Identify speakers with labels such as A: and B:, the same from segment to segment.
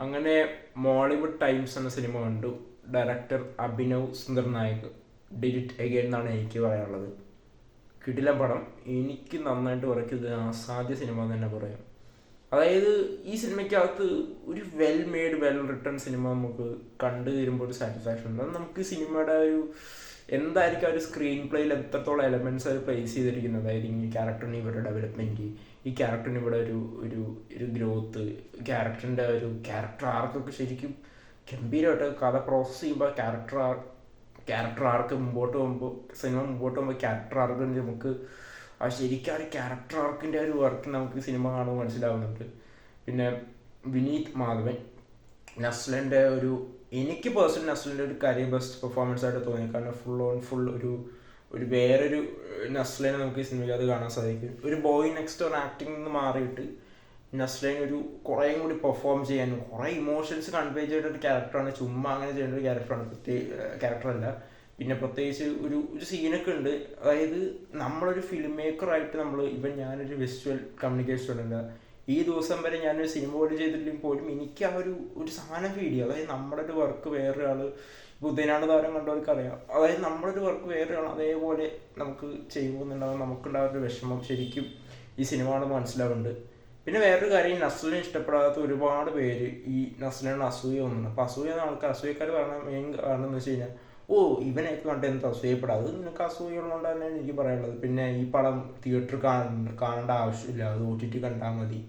A: അങ്ങനെ Mollywood times എന്ന cinema കണ്ടു. Director Abhinav Sundar Nayak. Did it again എന്നാണ് എനിക്ക് പറയാനുള്ളത്. കിടിലൻ പടം. എനിക്ക് നന്നായിട്ട് ഉറക്കിയത് അസാധ്യ സിനിമ എന്ന് തന്നെ പറയാം. അതായത് ഈ സിനിമയ്ക്കകത്ത് ഒരു well made well written cinema നമുക്ക് കണ്ടു തീരുമ്പോൾ ഒരു സാറ്റിസ്ഫാക്ഷൻ ഉണ്ട്. അത് നമുക്ക് സിനിമയുടെ ഒരു എന്തായിരിക്കും ആ ഒരു സ്ക്രീൻ പ്ലേയിൽ എത്രത്തോളം എലമെൻറ്റ്സ് അവർ പ്ലേസ് ചെയ്തിരിക്കുന്നത്. അതായത് ഈ ക്യാരക്ടറിന് ഇവിടെ ഡെവലപ്മെൻറ്റ്, ഈ ക്യാരക്ടറിന് ഇവിടെ ഒരു ഗ്രോത്ത്, ക്യാരക്ടറിൻ്റെ ഒരു ക്യാരക്ടർ ആർക്കൊക്കെ ശരിക്കും ഗംഭീരമായിട്ട് കഥ പ്രോസസ്സ് ചെയ്യുമ്പോൾ ക്യാരക്ടർ ആർക്ക് മുമ്പോട്ട് പോകുമ്പോൾ സിനിമ മുമ്പോട്ട് പോകുമ്പോൾ ക്യാരക്ടർ ആർക്ക് നമുക്ക് ആ ശരിക്കും ആ ഒരു ക്യാരക്ടർ ആർക്കിൻ്റെ ഒരു വർക്ക് നമുക്ക് സിനിമ കാണുമ്പോൾ മനസ്സിലാവുന്നുണ്ട്. പിന്നെ വിനീത് മാധവൻ, നസ്ലൻ്റെ എനിക്ക് പേഴ്സണൽ നസ്ലിൻ്റെ ഒരു കരിയർ ബെസ്റ്റ് പെർഫോമൻസ് ആയിട്ട് തോന്നി. കാരണം ഫുൾ ഒരു വേറൊരു നസ്ലിനെ നമുക്ക് ഈ സിനിമയ്ക്കകത്ത് കാണാൻ സാധിക്കും. ഒരു ബോയ് നെക്സ്റ്റ് ഡോർ ആക്ടിങ്ങിൽ നിന്ന് മാറിയിട്ട് നസ്ലിനെ കുറേയും കൂടി പെർഫോം ചെയ്യാനും കുറേ ഇമോഷൻസ് കൺവേ ചെയ്ത ഒരു ക്യാരക്ടറാണ്. ചുമ്മാ അങ്ങനെ ചെയ്യേണ്ട ഒരു ക്യാരക്ടറല്ല. പിന്നെ പ്രത്യേകിച്ച് ഒരു സീനൊക്കെ ഉണ്ട്. അതായത് നമ്മളൊരു ഫിലിം മേക്കറായിട്ട് ഞാനൊരു വിഷ്വൽ കമ്മ്യൂണിക്കേഷൻ സ്റ്റുഡൻ്റ്. ഈ ദിവസം വരെ ഞാനൊരു സിനിമ പോലും ചെയ്തിട്ടില്ലെങ്കിൽ പോലും എനിക്ക് ആ ഒരു സാധനം ഫീൽ ചെയ്യും. അതായത് നമ്മുടെ ഒരു വർക്ക് വേറൊരാൾ, ബുദ്ധനാണ് താരം കണ്ടവർക്ക് അറിയാം. അതായത് നമ്മുടെ ഒരു വർക്ക് വേറൊരാൾ അതേപോലെ നമുക്ക് ചെയ്യുമ്പോന്നുണ്ടാകും നമുക്കുണ്ടാകുന്ന ഒരു വിഷമം ശരിക്കും ഈ സിനിമ കാണുമ്പോൾ മനസ്സിലാവുന്നുണ്ട്. പിന്നെ വേറൊരു കാര്യം, നസ്ലിനെ ഇഷ്ടപ്പെടാത്ത ഒരുപാട് പേര് ഈ നസ്ലിനോട് അസൂയ വന്നിട്ടുണ്ട്. അപ്പോൾ അസൂയക്കാർ പറഞ്ഞ മെയിൻ കാരണം എന്ന് വെച്ച് കഴിഞ്ഞാൽ ഇവനെയൊക്കെ കണ്ട് എന്ത് അസൂയപ്പെടാം, അത് നിനക്ക് അസൂയുള്ളതുകൊണ്ട് തന്നെയാണ് എനിക്ക് പറയാനുള്ളത്. പിന്നെ ഈ പടം തിയേറ്ററിൽ കാണേണ്ട ആവശ്യമില്ല, അത് OTT കണ്ടാൽ മതി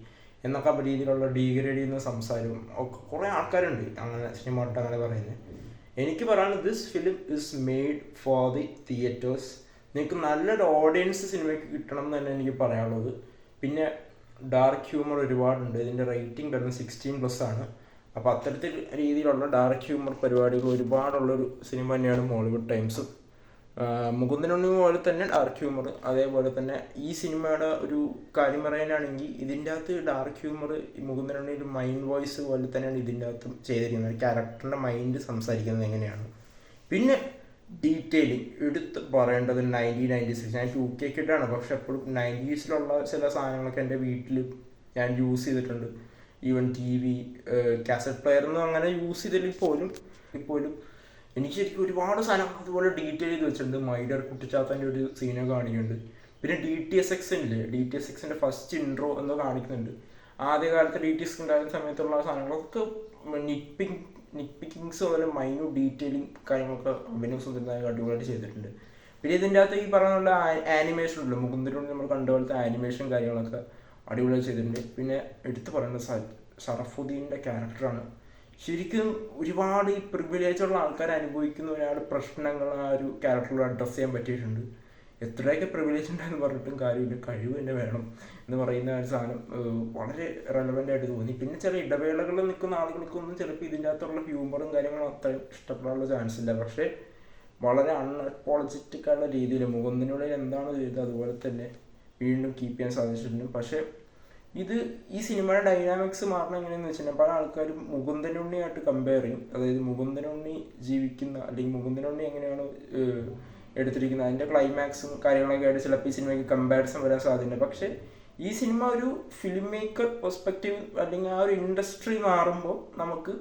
A: എന്നൊക്കെ രീതിയിലുള്ള ഡീഗ്രേഡ് ചെയ്യുന്ന സംസാരവും ഒക്കെ കുറേ ആൾക്കാരുണ്ട് അങ്ങനെ സിനിമ കണ്ടിട്ട് അങ്ങനെ പറയുന്നത്. എനിക്ക് പറയാനുള്ളത് this film is made for the theatres. നിങ്ങൾക്ക് നല്ലൊരു ഓഡിയൻസ് സിനിമയ്ക്ക് കിട്ടണം എന്ന് തന്നെ എനിക്ക് പറയാനുള്ളത്. പിന്നെ ഡാർക്ക് ഹ്യൂമർ ഒരുപാടുണ്ട്. ഇതിൻ്റെ റേറ്റിംഗ് വരുന്നത് 16+ ആണ്. അപ്പോൾ അത്തരത്തിൽ രീതിയിലുള്ള ഡാർക്ക് ഹ്യൂമർ പരിപാടികൾ ഒരുപാടുള്ളൊരു സിനിമ തന്നെയാണ് മോളിവുഡ് ടൈംസ്. മുകുന്ദനുണ്ണി പോലെ തന്നെ ഡാർക്ക് ഹ്യൂമർ, അതേപോലെ തന്നെ ഈ സിനിമയുടെ ഒരു കാര്യം പറയാനാണെങ്കിൽ ഇതിൻ്റെ അകത്ത് ഡാർക്ക് ഹ്യൂമർ മുകുന്ദനുണ്ണി ഒരു മൈൻഡ് വോയിസ് പോലെ തന്നെയാണ് ഇതിൻ്റെ അകത്തും ചെയ്തിരിക്കുന്നത്. ക്യാരക്ടറിൻ്റെ മൈൻഡ് സംസാരിക്കുന്നത് എങ്ങനെയാണ്. പിന്നെ ഡീറ്റെയിലിംഗ് എടുത്ത് പറയേണ്ടത് 1996. ഞാൻ 2K കിട്ടാണ്, പക്ഷെ എപ്പോഴും 90s ചില സാധനങ്ങളൊക്കെ എൻ്റെ വീട്ടിൽ ഞാൻ യൂസ് ചെയ്തിട്ടുണ്ട്. ഈവൻ TV, കാസറ്റ് പ്ലെയറൊന്നും അങ്ങനെ യൂസ് ചെയ്തില്ലെങ്കിൽ പോലും എനിക്ക് ശരിക്കും ഒരുപാട് സാധനം അതുപോലെ ഡീറ്റെയിൽ ചെയ്ത് വെച്ചിട്ടുണ്ട്. മൈഡർ കുട്ടിച്ചാത്തൻ്റെ ഒരു സീനൊക്കെ കാണിക്കുന്നുണ്ട്. പിന്നെ DTSX ഇല്ലേ, DTSXൻ്റെ ഫസ്റ്റ് ഇൻട്രോ എന്തോ കാണിക്കുന്നുണ്ട്. ആദ്യകാലത്ത് DTSX ഉണ്ടായിരുന്ന സമയത്തുള്ള സാധനങ്ങളൊക്കെ നിക്പിക്കിങ്സ് പോലെ മൈന്യൂട്ട് ഡീറ്റെയിലിംഗ് കാര്യങ്ങളൊക്കെ അഭിനവ് സുന്ദർ നായക് അടിപൊളിയായിട്ട് ചെയ്തിട്ടുണ്ട്. പിന്നെ ഇതിൻ്റെ അകത്ത് ഈ പറഞ്ഞുള്ള ആനിമേഷൻ ഉണ്ടല്ലോ, മുകുന്ദനോട് നമ്മൾ കണ്ട പോലത്തെ ആനിമേഷൻ കാര്യങ്ങളൊക്കെ അടിപൊളിയായി ചെയ്തിട്ടുണ്ട്. പിന്നെ എടുത്തു പറയേണ്ടത് ഷറഫുദ്ദീൻ്റെ ക്യാരക്ടറാണ്. ശരിക്കും ഒരുപാട് ഈ പ്രിവിലേജുള്ള ആൾക്കാർ അനുഭവിക്കുന്ന ഒരുപാട് പ്രശ്നങ്ങൾ ആ ഒരു ക്യാരക്ടറിൽ അഡ്രസ്സ് ചെയ്യാൻ പറ്റിയിട്ടുണ്ട്. എത്രയൊക്കെ പ്രിവിലേജ് ഉണ്ടെന്ന് പറഞ്ഞിട്ടും കാര്യമില്ല, കഴിവ് തന്നെ വേണം എന്ന് പറയുന്ന ഒരു സാധനം വളരെ റെലവൻ്റ് ആയിട്ട് തോന്നി. പിന്നെ ചില ഇടവേളകളിൽ നിൽക്കുന്ന ആളുകൾക്കൊന്നും ചിലപ്പോൾ ഇതിൻ്റെ അകത്തുള്ള ഹ്യൂമറും കാര്യങ്ങളും അത്രയും ഇഷ്ടപ്പെടാനുള്ള ചാൻസ് ഇല്ല. പക്ഷേ വളരെ അൺഅപ്പോളജറ്റിക്കായുള്ള രീതിയിൽ മുകുന്ദനുള്ളിൽ എന്താണ് ചെയ്തത് അതുപോലെ തന്നെ വീണ്ടും കീപ്പ് ചെയ്യാൻ സാധിച്ചിട്ടുണ്ട്. പക്ഷേ ഈ സിനിമയുടെ ഡൈനാമിക്സ് മാറണം എങ്ങനെയെന്ന് വെച്ചിട്ടുണ്ടെങ്കിൽ പല ആൾക്കാരും മുകുന്ദനുണ്ണിയായിട്ട് കമ്പയർ ചെയ്യും. അതായത് മുകുന്ദനുണ്ണി ജീവിക്കുന്ന അല്ലെങ്കിൽ മുകുന്ദനുണ്ണി എങ്ങനെയാണ് എടുത്തിരിക്കുന്നത് അതിൻ്റെ ക്ലൈമാക്സും കാര്യങ്ങളൊക്കെ ആയിട്ട് ചിലപ്പോൾ ഈ സിനിമയ്ക്ക് കമ്പാരിസൺ വരാൻ സാധ്യതയുണ്ട്. പക്ഷേ ഈ സിനിമ ഒരു ഫിലിം മേക്കർ പെർസ്പെക്റ്റീവ് അല്ലെങ്കിൽ ആ ഒരു ഇൻഡസ്ട്രി മാറുമ്പോൾ നമുക്ക്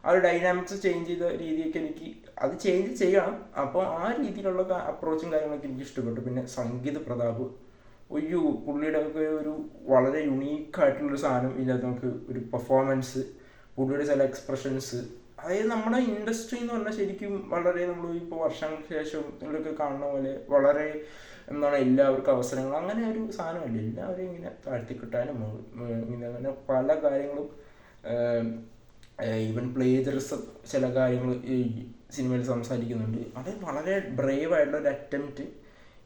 A: ആ ഒരു ഡൈനാമിക്സ് ചേഞ്ച് ചെയ്ത രീതിയൊക്കെ എനിക്ക് അത് ചേഞ്ച് ചെയ്യണം. അപ്പോൾ ആ രീതിയിലുള്ള അപ്രോച്ചും കാര്യങ്ങളൊക്കെ എനിക്ക് ഇഷ്ടപ്പെട്ടു. പിന്നെ സംഗീത് പ്രതാപ് പുള്ളിയുടെ ഒക്കെ ഒരു വളരെ യുണീക്കായിട്ടുള്ളൊരു സാധനം ഇതിനകത്ത് നമുക്ക് ഒരു പെർഫോമൻസ്, പുള്ളിയുടെ ചില എക്സ്പ്രഷൻസ്, അതായത് നമ്മുടെ ഇൻഡസ്ട്രി എന്ന് പറഞ്ഞാൽ ശരിക്കും വളരെ നമ്മൾ ഇപ്പോൾ വർഷങ്ങൾക്ക് ശേഷം ഇതിലൊക്കെ കാണുന്ന പോലെ വളരെ എല്ലാവർക്കും അവസരങ്ങൾ അങ്ങനെ ഒരു സാധനമല്ല. എല്ലാവരെയും ഇങ്ങനെ താഴ്ത്തിക്കിട്ടാനും അങ്ങനെ പല കാര്യങ്ങളും ഈവൻ പ്ലേജറിസം ചില കാര്യങ്ങൾ ഈ സിനിമയിൽ സംസാരിക്കുന്നുണ്ട്. അത് വളരെ ബ്രേവായിട്ടുള്ള ഒരു അറ്റംപ്റ്റ്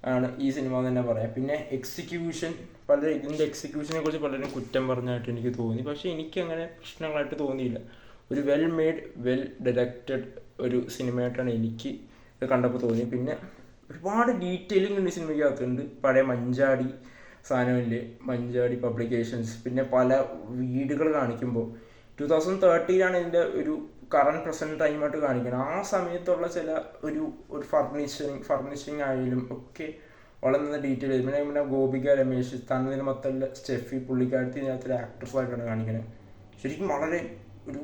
A: ആണ് ഈ സിനിമ തന്നെ പറയാം. പിന്നെ ഇതിൻ്റെ എക്സിക്യൂഷനെ കുറിച്ച് പലരും കുറ്റം പറഞ്ഞായിട്ട് എനിക്ക് തോന്നി. പക്ഷേ എനിക്കങ്ങനെ പ്രശ്നങ്ങളായിട്ട് തോന്നിയില്ല. ഒരു വെൽ മെയ്ഡ് വെൽ ഡയറക്റ്റഡ് ഒരു സിനിമയായിട്ടാണ് എനിക്ക് ഇത് കണ്ടപ്പോൾ തോന്നിയത്. പിന്നെ ഒരുപാട് ഡീറ്റെയിലിംഗ് ഉണ്ട് ഈ സിനിമയ്ക്കകത്തുണ്ട്. പഴയ മഞ്ചാടി സാധനമില്ലേ, മഞ്ചാടി പബ്ലിക്കേഷൻസ്, പിന്നെ പല വീടുകൾ കാണിക്കുമ്പോൾ 2013 ഇതിൻ്റെ ഒരു കറണ്ട് പ്രസൻറ്റ് ടൈമായിട്ട് കാണിക്കണം. ആ സമയത്തുള്ള ചില ഒരു ഫർണിഷിങ് ആയാലും ഒക്കെ വളരെ നല്ല ഡീറ്റെയിൽ ചെയ്തു. പിന്നെ ഗോപിക രമേശ്, തന്നതിന് മൊത്തം സ്റ്റെഫി പുള്ളിക്കാരത്തി ഇതിനകത്തൊരു ആക്ട്രസ്സായിട്ടാണ് കാണിക്കുന്നത്. ശരിക്കും വളരെ ഒരു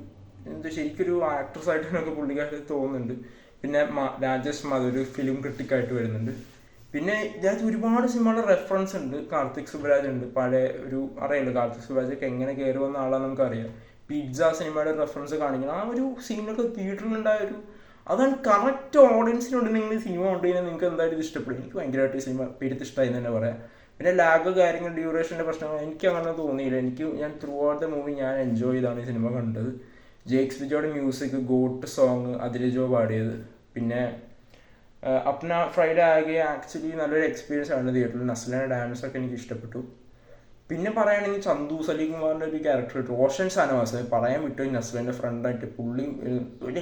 A: എന്താ ശരിക്കൊരു ആക്ട്രസ് ആയിട്ടൊക്കെ പുള്ളിക്കാരി തോന്നുന്നുണ്ട്. പിന്നെ രാജേഷ് മാധവ് ഒരു ഫിലിം ക്രിട്ടിക്കായിട്ട് വരുന്നുണ്ട്. പിന്നെ ഇതിനകത്ത് ഒരുപാട് സിനിമകളുടെ റെഫറൻസ് ഉണ്ട്. കാർത്തിക് സുബ്രാജ് ഉണ്ട്, പഴയ ഒരു അറിയില്ല കാർത്തിക് സുബ്രാജൊക്കെ എങ്ങനെ കയറി വന്ന ആളാന്ന് നമുക്കറിയാം. പിസ്സ സിനിമയുടെ റെഫറൻസ് കാണിക്കണം. ആ ഒരു സീനൊക്കെ തിയേറ്ററിലുണ്ടായ ഒരു അതാണ് കറക്റ്റ് ഓഡിയൻസിനോട് നിങ്ങൾ ഈ സിനിമ കണ്ടു കഴിഞ്ഞാൽ നിങ്ങൾക്ക് എന്തായാലും ഇത് ഇഷ്ടപ്പെടും. എനിക്ക് ഭയങ്കരമായിട്ട് ഈ സിനിമ പെരുത്ത് ഇഷ്ടമായി എന്ന് തന്നെ പറയാം. പിന്നെ ലാഗ് കാര്യങ്ങൾ ഡ്യൂറേഷൻ്റെ പ്രശ്നങ്ങൾ എനിക്ക് അങ്ങനെ തോന്നിയില്ല. ഞാൻ ത്രൂ ഔട്ട് ദ മൂവി ഞാൻ എൻജോയ് ചെയ്താണ് ഈ സിനിമ കണ്ടത്. ജേക്സ് ബിജോയുടെ മ്യൂസിക്, ഗോട്ട് സോങ് അതിരജോ പാടിയത്, പിന്നെ അപ്ന ഫ്രൈഡേ ആകെ ആക്ച്വലി നല്ലൊരു എക്സ്പീരിയൻസ് ആണ് തിയേറ്ററിൽ. നസ്ലിൻ്റെ ഡാൻസൊക്കെ എനിക്ക് ഇഷ്ടപ്പെട്ടു. പിന്നെ പറയുകയാണെങ്കിൽ ചന്തു സലീകുമാറിൻ്റെ ഒരു ക്യാരക്ടർ റോഷൻ ഷാനവാസ് പറയാൻ വിട്ടു. നസ്ലിൻ്റെ ഫ്രണ്ടായിട്ട് പുള്ളി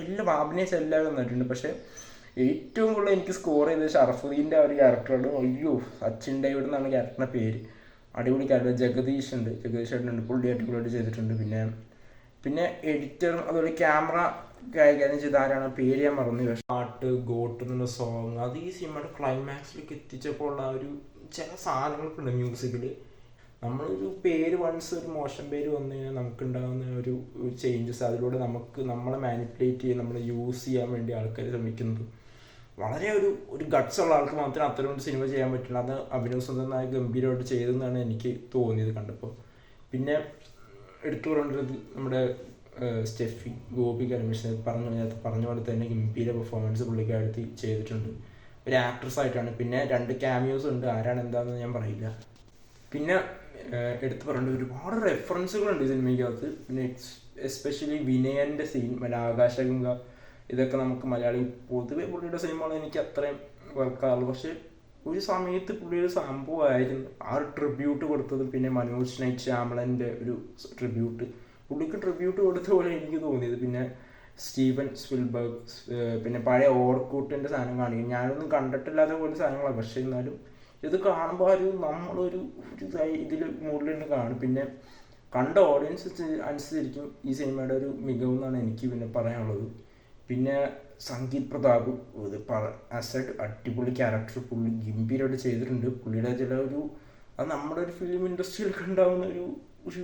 A: എല്ലാം അഭിനയിച്ച എല്ലാവരും നന്നായിട്ടുണ്ട്. പക്ഷേ ഏറ്റവും കൂടുതൽ എനിക്ക് സ്കോർ ചെയ്തത് ഷറഫുദ്ദീൻ്റെ ആ ഒരു ക്യാരക്ടറാണ്. അയ്യോ, സച്ചിൻ ഡേവിഡ് എന്നാണ് ക്യാരക്ടറിൻ്റെ പേര്. അടിപൊളി ക്യാരക്ടർ. ജഗദീഷ് ഏട്ടനുണ്ട്, പുള്ളി അടിപൊളിയായിട്ട് ചെയ്തിട്ടുണ്ട്. പിന്നെ എഡിറ്റർ അതുപോലെ ക്യാമറ കൈകാര്യം ചെയ്ത ആരാണ് പേര് ഞാൻ മറന്നു. പക്ഷേ പാട്ട് ഗോട്ട് എന്നുള്ള സോങ് അത് ഈ സിനിമയുടെ ക്ലൈമാക്സിലേക്ക് എത്തിച്ചപ്പോൾ ഉള്ള ഒരു ചില സാധനങ്ങളൊക്കെ ഉണ്ട് മ്യൂസിക്കിൽ. നമ്മളൊരു പേര് വൺസ് ഒരു മോശം പേര് വന്നു കഴിഞ്ഞാൽ നമുക്കുണ്ടാകുന്ന ഒരു ചേഞ്ചസ്, അതിലൂടെ നമ്മളെ മാനിപ്പുലേറ്റ് ചെയ്യാൻ, നമ്മളെ യൂസ് ചെയ്യാൻ വേണ്ടി ആൾക്കാർ ശ്രമിക്കുന്നത്. വളരെ ഒരു ഗട്ട്സ് ഉള്ള ആൾക്ക് മാത്രമേ അത്തരം ഒരു സിനിമ ചെയ്യാൻ പറ്റുള്ളൂ. അത് അഭിനവ് സുന്ദർ ഗംഭീരമായിട്ട് ചെയ്തെന്നാണ് എനിക്ക് തോന്നിയത് കണ്ടപ്പോൾ. പിന്നെ എടുത്തു പറയേണ്ടത് നമ്മുടെ സ്റ്റെഫി ഗോപി കരമേശൻ പറഞ്ഞ പോലെ തന്നെ ഗംഭീര പെർഫോമൻസ് പുള്ളിക്കാരത്തി ചെയ്തിട്ടുണ്ട്. ഒരു ആക്ട്രസ് ആയിട്ടാണ്. പിന്നെ 2 ക്യാമിയോസ് ഉണ്ട്, ആരാണ് എന്താണെന്ന് ഞാൻ പറയില്ല. പിന്നെ എടുത്തു പറയേണ്ട ഒരുപാട് റെഫറൻസുകളുണ്ട് ഈ സിനിമയ്ക്കകത്ത്. പിന്നെ എസ്പെഷ്യലി വിനയൻ്റെ സീൻ, ആകാശഗംഗ, ഇതൊക്കെ നമുക്ക് മലയാളി പൊതുവെ പുള്ളിയുടെ സിനിമകൾ എനിക്ക് അത്രയും വർക്കാറുള്ളൂ. പക്ഷേ ഒരു സമയത്ത് പുള്ളിയുടെ സംഭവമായിരുന്നു ആ ഒരു ട്രിബ്യൂട്ട് കൊടുത്തത്. പിന്നെ മനോജ് നൈറ്റ് ശ്യാമളൻ്റെ ഒരു ട്രിബ്യൂട്ട്, പുള്ളിക്ക് ട്രിബ്യൂട്ട് കൊടുത്ത പോലെ എനിക്ക് തോന്നിയത്. പിന്നെ സ്റ്റീവൻ സ്പിൽബർഗ്, പിന്നെ പഴയ ഓർക്കൂട്ടിൻ്റെ സാധനം കാണിക്കും. ഞാനൊന്നും കണ്ടിട്ടില്ലാത്ത പോലെ സാധനങ്ങളാണ്. പക്ഷേ എന്നാലും ഇത് കാണുമ്പോൾ നമ്മളൊരു ഇതിൽ മൂഡിൽ കാണും. പിന്നെ കണ്ട ഓഡിയൻസ് അനുസരിച്ചിരിക്കും ഈ സിനിമയുടെ ഒരു മികവെന്നാണ് എനിക്ക് പിന്നെ പറയാനുള്ളത്. പിന്നെ സംഗീത് പ്രതാപ് ആസ് എ അടിപൊളി ക്യാരക്ടർ പുള്ളി ഗംഭീരമായിട്ട് ചെയ്തിട്ടുണ്ട്. പുള്ളിയുടെ ചില അത് നമ്മുടെ ഒരു ഫിലിം ഇൻഡസ്ട്രിയിലൊക്കെ ഉണ്ടാകുന്ന ഒരു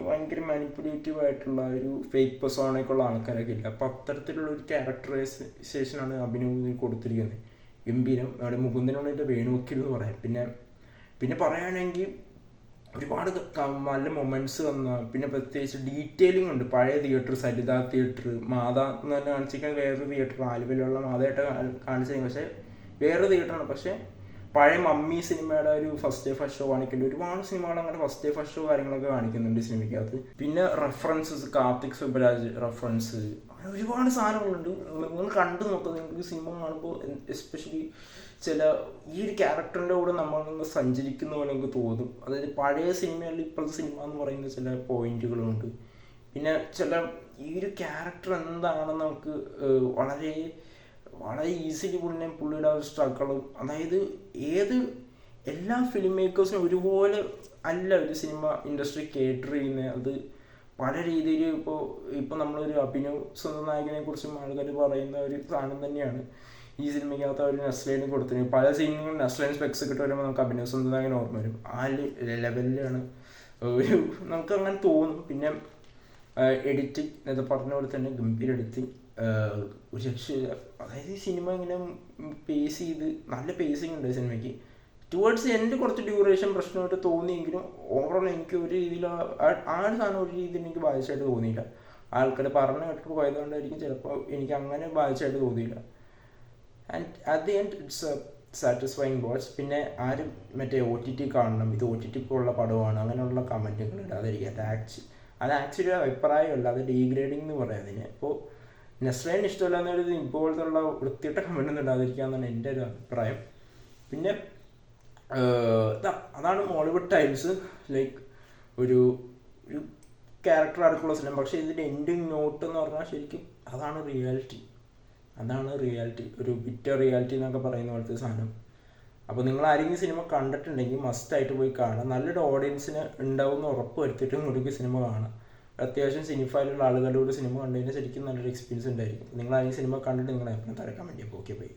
A: ഭയങ്കര മാനിപ്പുലേറ്റീവ് ആയിട്ടുള്ള ഒരു ഫേക്ക് പെർസോണയൊക്കെ ഉള്ള ആൾക്കാരൊക്കെ ഇല്ല. അപ്പോൾ അത്തരത്തിലുള്ള ഒരു ക്യാരക്ടറൈസേഷനാണ് അഭിനവ് കൊടുത്തിരിക്കുന്നത്. ഗംഭീരം. അവിടെ മുകുന്ദനുള്ളിൻ്റെ വേണുവക്കിൽ എന്ന് പറയാം. പിന്നെ പറയുകയാണെങ്കിൽ ഒരുപാട് നല്ല മൊമെൻറ്റ്സ് വന്ന, പിന്നെ പ്രത്യേകിച്ച് ഡീറ്റെയിലിംഗ് ഉണ്ട്. പഴയ തിയേറ്റർ, സരിത തിയേറ്റർ, മാത എന്ന് തന്നെ കാണിച്ചിരിക്കാൻ വേറൊരു തിയേറ്റർ, ആലുവയിലുള്ള മാതയായിട്ട് കാണിച്ചത് പക്ഷേ വേറൊരു തിയേറ്ററാണ്. പക്ഷേ പഴയ മമ്മി സിനിമയുടെ ഒരു ഫസ്റ്റ് ഡേ ഫസ്റ്റ് ഷോ കാണിക്കുന്നുണ്ട്. ഒരുപാട് സിനിമകൾ അങ്ങനെ ഫസ്റ്റ് ഡേ ഫസ്റ്റ് ഷോ കാര്യങ്ങളൊക്കെ കാണിക്കുന്നുണ്ട് സിനിമയ്ക്കകത്ത്. പിന്നെ റെഫറൻസസ്, കാർത്തിക് സുബ്രാജ് റെഫറൻസ്, അങ്ങനെ ഒരുപാട് സാധനങ്ങളുണ്ട്. നിങ്ങൾ കണ്ടു നോക്കുക. നിങ്ങൾക്ക് സിനിമ കാണുമ്പോൾ എസ്പെഷ്യലി ഈ ഒരു ക്യാരക്ടറിൻ്റെ കൂടെ നമ്മളൊന്ന് സഞ്ചരിക്കുന്ന പോലെ നമുക്ക് തോന്നും. അതായത് പഴയ സിനിമകളിൽ ഇപ്പോഴത്തെ സിനിമ എന്ന് പറയുന്ന ചില പോയിന്റുകളുണ്ട്. പിന്നെ ഈ ഒരു ക്യാരക്ടർ എന്താണെന്ന് നമുക്ക് വളരെ ഈസിലി പുള്ളിയുടെ ആ ഒരു സ്ട്രഗിളും, അതായത് എല്ലാ ഫിലിം മേക്കേഴ്സിനും ഒരുപോലെ അല്ല ഒരു സിനിമ ഇൻഡസ്ട്രി കേറ്റർ ചെയ്യുന്നത്. അത് പല രീതിയിൽ ഇപ്പോൾ നമ്മളൊരു അഭിനവ് സുന്ദർ നായകനെ കുറിച്ചും ആൾക്കാർ പറയുന്ന ഒരു സാധനം തന്നെയാണ് ഈ സിനിമയ്ക്കകത്ത് അവർ നസ്ലൈന് കൊടുത്തിരുന്നത്. പല സീനുകളും നസ്ലൈൻ സ്പെക്സ് കിട്ടി വരുമ്പോൾ നമുക്ക് അഭിനവ് സുന്ദർ നായകൻ ഓർമ്മ വരും. ആ ലെവലിലാണ് നമുക്ക് അങ്ങനെ തോന്നും. പിന്നെ എഡിറ്റിംഗ് ഇത് പറഞ്ഞ പോലെ തന്നെ ഗംഭീര എഡിറ്റിംഗ്, ഒരു രക്ഷയില്ല. അതായത് ഈ സിനിമ ഇങ്ങനെ പേസ് ചെയ്ത് നല്ല പേസിങ് ഉണ്ട് സിനിമയ്ക്ക്. ടുവേർഡ്സ് എൻ്റെ കുറച്ച് ഡ്യൂറേഷൻ പ്രശ്നമായിട്ട് തോന്നിയെങ്കിലും ഓവറോൾ എനിക്ക് ഒരു രീതിയിൽ ആ ഒരു സാധനം ഒരു രീതിയിൽ എനിക്ക് ബാധിച്ചായിട്ട് തോന്നിയില്ല. ആൾക്കാർ പറഞ്ഞു കേട്ടിട്ട് പോയതുകൊണ്ടായിരിക്കും ചിലപ്പോൾ എനിക്ക് അങ്ങനെ ബാധിച്ചായിട്ട് തോന്നിയില്ല. And at the end it's A satisfying watch. പിന്നെ ആരും മറ്റേ OTT കാണണം, ഇത് OTT ഉള്ള പടമാണ്, അങ്ങനെയുള്ള കമൻറ്റുകൾ ഇടാതിരിക്കുക. അത് ആക്ച്വലി അഭിപ്രായമല്ല, അത് ഡീഗ്രേഡിംഗ് എന്ന് പറയാം അതിന്. ഇപ്പോൾ നസ്ലൈൻ ഇഷ്ടമല്ല എന്നൊരു ഇപ്പോഴത്തുള്ള വൃത്തിയിട്ട കമൻ്റ് ഒന്നും ഇടാതിരിക്കുക എന്നാണ് എൻ്റെ ഒരു അഭിപ്രായം. പിന്നെ അതാണ് മോളിവുഡ് ടൈംസ്. ലൈക്ക് ഒരു ക്യാരക്ടർ ആർക്കുള്ള സിനിമ. പക്ഷേ ഇതിൻ്റെ എൻഡിങ് നോട്ട് എന്ന് പറഞ്ഞാൽ ശരിക്കും അതാണ് റിയാലിറ്റി. ഒരു ബിറ്റർ റിയാലിറ്റി എന്നൊക്കെ പറയുന്ന പോലത്തെ സാധനം. അപ്പോൾ നിങ്ങൾ ആരെങ്കിലും സിനിമ കണ്ടിട്ടുണ്ടെങ്കിൽ മസ്റ്റായിട്ട് പോയി കാണാം. നല്ലൊരു ഓഡിയൻസിന് ഉണ്ടാവുമെന്ന് ഉറപ്പ് വരുത്തിയിട്ടും കൂടി സിനിമ കാണാം. അത്യാവശ്യം സിനിഫയിലുള്ള ആളുകളുടെ സിനിമ കണ്ടു കഴിഞ്ഞാൽ ശരിക്കും നല്ലൊരു എക്സ്പീരിയൻസ് ഉണ്ടായിരിക്കും. നിങ്ങൾ ആരെങ്കിലും സിനിമ കണ്ടിട്ട് നിങ്ങളെ അഭിപ്രായം താഴെ കമൻറ്റ് ചെയ്യുമ്പോൾ. Okay, by.